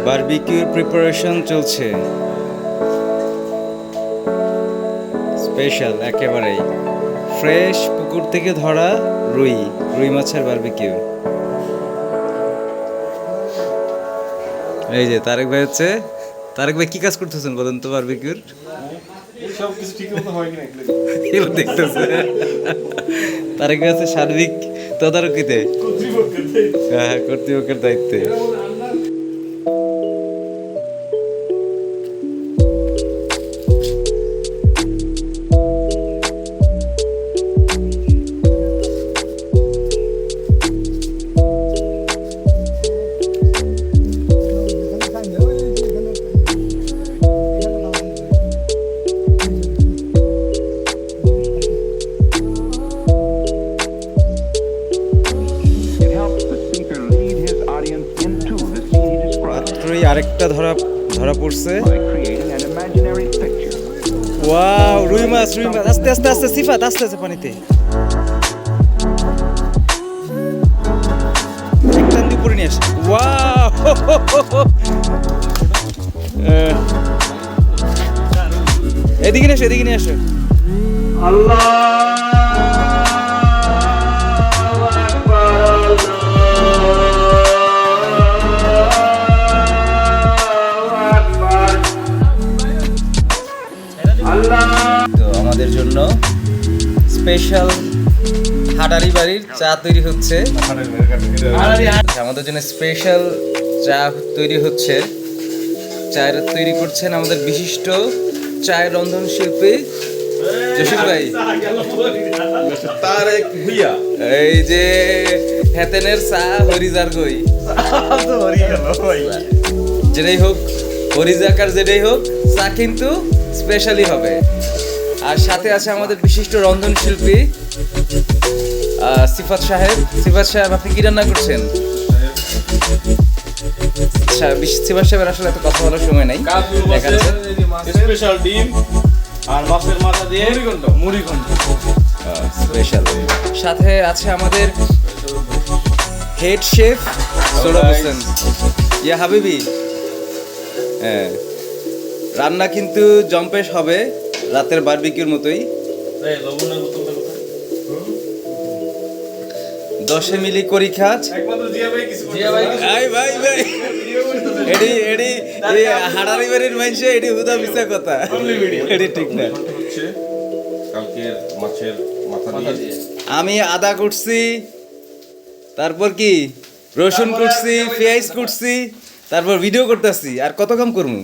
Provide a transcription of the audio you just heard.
বারবিকিউর preparation চলছে, special একেবারেই fresh পুকুর থেকে ধরা রুই মাছের বারবিকিউ। এই যে তারেক ভাই হচ্ছে, তারেক ভাই কি কাজ করতেছেন বলেন তো বারবিকিউর? সব কিছু ঠিক মতো হয় কিনা এগুলো দেখতেছে তারেক ভাই হচ্ছে সার্বিক তদারকিতে, হ্যাঁ কর্তৃপক্ষের দায়িত্বে। মাত্রই আরেকটা ধরা পড়ছে। ওয়াও, রুই মাছ আস্তে আস্তে আস্তে সিফাত আস্তে আস্তে পানিতে একটান দিয়ে পড়ে নিয়ে আসে। ওয়াও এদিকে নিয়ে আসো, এদিকে নিয়ে আসো। তো আমাদের জন্য স্পেশাল হাটারি বাড়ির চা তৈরি হচ্ছে। আমাদের জন্য স্পেশাল চা তৈরি হচ্ছে। চায়ের তৈরি করছেন আমাদের বিশিষ্ট চায়ের রন্ধন শিল্পী জসিম ভাই। তারেক ভুইয়া, এই যে হেতেনের চা হরিজার গই, যেটাই হোক হরিজাকার যেটাই হোক, চা কিন্তু স্পেশালি হবে। আর সাথে আছে আমাদের বিশিষ্ট রন্ধন শিল্পী সিফাত সাহেব। সিফাত সাহেব, আপনি কি রান্না করছেন? সিফাত সাহেবের আসলে এত কথা বলার সময় নাই, দেখাচ্ছে স্পেশাল ডিম আর মাছের মাথা দিয়ে মুড়ি ঘন্ট স্পেশাল। সাথে আছে আমাদের হেড শেফ সোহরাব হোসেন। ইয়া হাবিবি, হ্যাঁ রান্না কিন্তু জম্পেশ হবে, রাতের বারবিকিউর মতোই। 10 মিলি করি খাচ। এডি এডি হাড়ারি বাড়ির মানুষে এডি হুদা মিছা কথা, এডি ঠিক না। কালকের মাছের মাথা দিয়ে আমি আদা কুটছি, তারপর কি রসুন কুটছি, পেঁয়াজ কুটছি, তারপর ভিডিও করতেছি। আর কত কাম করবো?